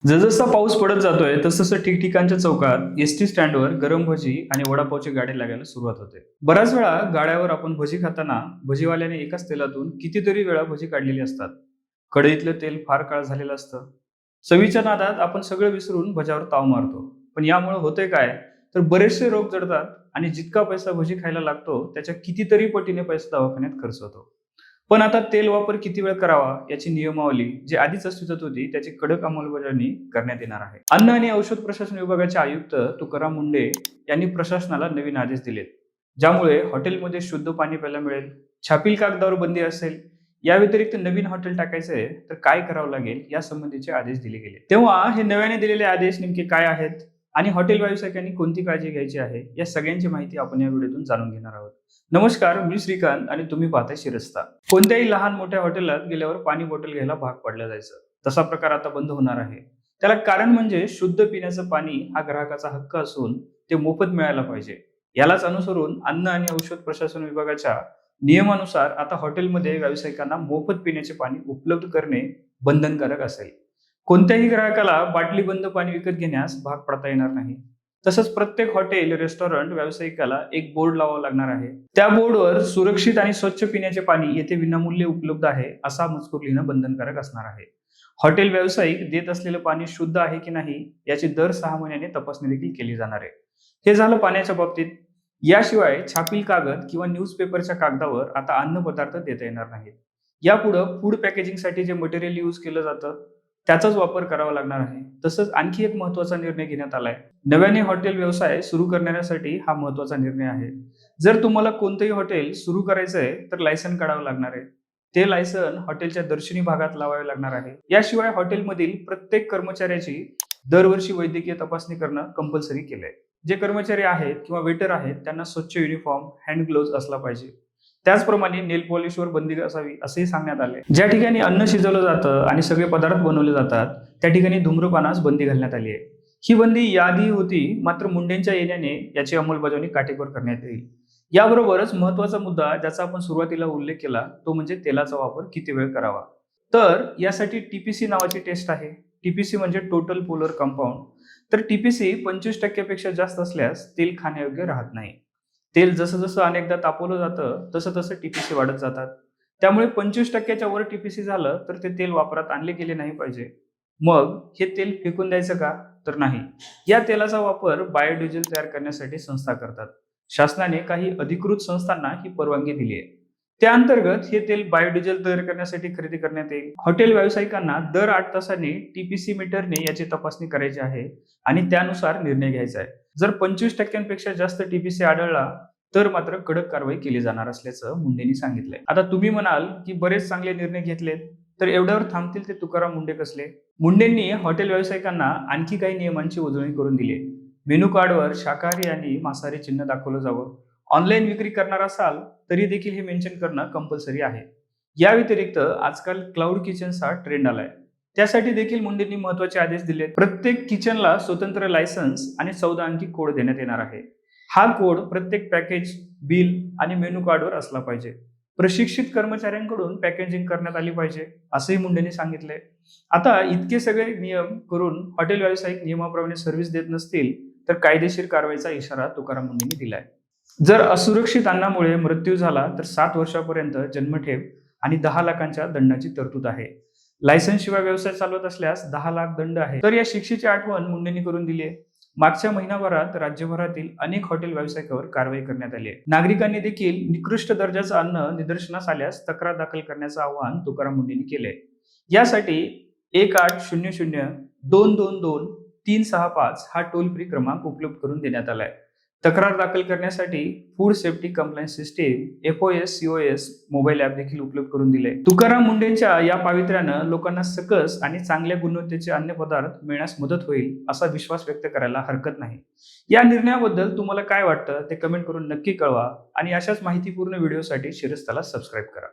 जसजसा पाऊस पडत जातोय तसतसं ठिकठिकाणच्या चौकात एसटी स्टँडवर गरम भजी आणि वडापावची गाडी लागायला सुरुवात होते. बऱ्याच वेळा गाड्यावर आपण भजी खाताना भजीवाल्याने एकाच तेलातून कितीतरी वेळा भजी काढलेली असतात. कढईतलं तेल फार काळ झालेलं असतं. चवीच्या नादात आपण सगळं विसरून भज्यावर ताव मारतो. पण यामुळे होतंय काय, तर बरेचसे रोग जडतात आणि जितका पैसा भजी खायला लागतो त्याच्या कितीतरी पटीने पैसा दवाखान्यात खर्च होतो. पण आता तेल वापर किती वेळ करावा याची नियमावली जी आधीच अस्तित्वात होती त्याची कडक अंमलबजावणी करण्यात येणार आहे. अन्न आणि औषध प्रशासन विभागाचे आयुक्त तुकाराम मुंढे यांनी प्रशासनाला नवीन आदेश दिलेत, ज्यामुळे हॉटेलमध्ये शुद्ध पाणी प्यायला मिळेल, छापील कागदावर बंदी असेल. या व्यतिरिक्त नवीन हॉटेल टाकायचंय तर काय करावं लागेल यासंबंधीचे आदेश दिले गेले. तेव्हा हे नव्याने दिलेले आदेश नेमके काय आहेत आणि हॉटेल व्यावसायिकांनी कोणती काळजी घ्यायची आहे या सगळ्यांची माहिती आपण या व्हिडिओतून जाणून घेणार आहोत. नमस्कार, मी श्रीकांत आणि तुम्ही पाहताय शिरस्ता. कोणत्याही लहान मोठ्या हॉटेलात गेल्यावर पाणी बॉटल घ्यायला भाग पडलं जायचं, तसा प्रकार आता बंद होणार आहे. त्याला कारण म्हणजे शुद्ध पिण्याचं पाणी हा ग्राहकाचा हक्क असून ते मोफत मिळायला पाहिजे. यालाच अनुसरून अन्न आणि औषध प्रशासन विभागाच्या नियमानुसार आता हॉटेलमध्ये व्यावसायिकांना मोफत पिण्याचे पाणी उपलब्ध करणे बंधनकारक असेल. कोणत्याही ग्राहकाला बाटली बंद पाणी विकत घेण्यास भाग पडता येणार नाही. तसंच प्रत्येक हॉटेल रेस्टॉरंट व्यावसायिकाला एक बोर्ड लावावा लागणार आहे. त्या बोर्डवर सुरक्षित आणि स्वच्छ पिण्याचे पाणी येथे विनामूल्य उपलब्ध आहे असा मजकूर लिहिणं बंधनकारक असणार आहे. हॉटेल व्यावसायिक देत असलेलं पाणी शुद्ध आहे की नाही याची दर 6 महिन्याने तपासणी देखील केली जाणार आहे. हे झालं पाण्याच्या बाबतीत. याशिवाय छापील कागद किंवा न्यूजपेपरच्या कागदावर आता अन्न पदार्थ देता येणार नाहीत. यापुढे फूड पॅकेजिंगसाठी जे मटेरियल यूज केलं जातं त्याचाच वापर करावा लागणार आहे. तसंच आणखी एक महत्त्वाचा निर्णय घेण्यात आलाय. नव्याने हॉटेल व्यवसाय सुरू करण्यासाठी हा महत्त्वाचा निर्णय आहे. जर तुम्हाला कोणतंही हॉटेल सुरू करायचंय तर लायसन काढावं लागणार आहे. ते लायसन हॉटेलच्या दर्शनी भागात लावावे लागणार आहे. याशिवाय हॉटेलमधील प्रत्येक कर्मचाऱ्याची दरवर्षी वैद्यकीय तपासणी करणं कंपल्सरी केलंय. जे कर्मचारी आहेत किंवा वेटर आहेत त्यांना स्वच्छ युनिफॉर्म, हँड ग्लोव्ज असला पाहिजे. त्याचप्रमाणे नेल पॉलिशवर बंदी असावी असेही सांगण्यात आले. ज्या ठिकाणी अन्न शिजवलं जातं आणि सगळे पदार्थ बनवले जातात त्या ठिकाणी धूम्रपानास बंदी घालण्यात आली आहे. ही बंदी याआधी होती, मात्र मुंडेंच्या येण्याने याची अंमलबजावणी काटेकोर करण्यात येईल. याबरोबरच महत्वाचा मुद्दा ज्याचा आपण सुरुवातीला उल्लेख केला तो म्हणजे तेलाचा वापर किती वेळ करावा. तर यासाठी टीपीसी नावाची टेस्ट आहे. टीपीसी म्हणजे टोटल पोलर कंपाऊंड. तर टीपीसी 25% पेक्षा जास्त असल्यास तेल खाण्यायोग्य राहत नाही. तेल जसं जसं अनेकदा तापवलं जातं तसं तसं टीपीसी वाढत जातात. त्यामुळे 25%च्या वर टीपीसी झालं तर ते तेल वापरात आणले गेले नाही पाहिजे. मग हे तेल फेकून द्यायचं का? तर नाही. या तेलाचा वापर बायोडिझेल तयार करण्यासाठी संस्था करतात. शासनाने काही अधिकृत संस्थांना ही परवानगी दिली आहे. त्या अंतर्गत हे तेल बायोडिझेल तयार करण्यासाठी खरेदी करण्यात येईल. हॉटेल व्यावसायिकांना दर 8 तासांनी टीपीसी मीटरने याची तपासणी करायची आहे आणि त्यानुसार निर्णय घ्यायचा आहे. जर 25%पेक्षा जास्त टीपीसी आढळला तर मात्र कडक कारवाई केली जाणार असल्याचं मुंडेंनी सांगितलंय. आता तुम्ही म्हणाल की बरेच चांगले निर्णय घेतलेत, तर एवढ्यावर थांबतील ते तुकाराम मुंडे कसले? मुंडेंनी हॉटेल व्यावसायिकांना आणखी काही नियमांची उजळणी करून दिली. मेनू कार्डवर शाकाहारी आणि मांसाहारी चिन्ह दाखवलं जावं. ऑनलाईन विक्री करणार असाल तरी देखील हे मेन्शन करणं कंपल्सरी आहे. या व्यतिरिक्त आजकाल क्लाउड किचनचा ट्रेंड आलाय. त्यासाठी देखील मुंडेंनी महत्त्वाचे आदेश दिलेत. प्रत्येक किचनला स्वतंत्र लायसन्स आणि 14 अंकी कोड देण्यात येणार आहे. हा कोड प्रत्येक पॅकेज, बिल आणि मेनू कार्डवर असला पाहिजे. प्रशिक्षित कर्मचाऱ्यांकडून पॅकेजिंग करण्यात आली पाहिजे असंही मुंडेंनी सांगितलंय. आता इतके सगळे नियम करून हॉटेल व्यावसायिक नियमाप्रमाणे सर्व्हिस देत नसतील तर कायदेशीर कारवाईचा इशारा तुकाराम मुंडेंनी दिलाय. जर असुरक्षित अन्नामुळे मृत्यू झाला तर 7 वर्षापर्यंत जन्मठेप आणि 10 लाखांच्या दंडाची तरतूद आहे. लायसन्स शिवाय व्यवसाय चालवत असल्यास 10 लाख दंड आहे. तर या शिक्षेची आठवण मुंडेंनी करून दिली आहे. मागच्या महिनाभरात राज्यभरातील अनेक हॉटेल व्यावसायिकांवर कारवाई करण्यात आली आहे. नागरिकांनी देखील निकृष्ट दर्जाचं अन्न निदर्शनास आल्यास तक्रार दाखल करण्याचं आवाहन तुकाराम मुंडेंनी केलंय. यासाठी 1800-222-365 हा टोल फ्री क्रमांक उपलब्ध करून देण्यात आलाय. तक्रार दाखल करण्यासाठी food safety compliance system FOS-COS mobile app देखील उपलब्ध करून दिले. तुकाराम मुंडेंच्या या पावित्र्यानं लोकांना सकस आणि चांगल्या गुणवत्तेचे अन्नपदार्थ मिळण्यास मदत होईल असा विश्वास व्यक्त करायला हरकत नाही. या निर्णयाबद्दल तुम्हाला काय वाटतं ते कमेंट करून नक्की कळवा आणि अशाच माहितीपूर्ण व्हिडिओसाठी शिरस्ताला सबस्क्राईब करा.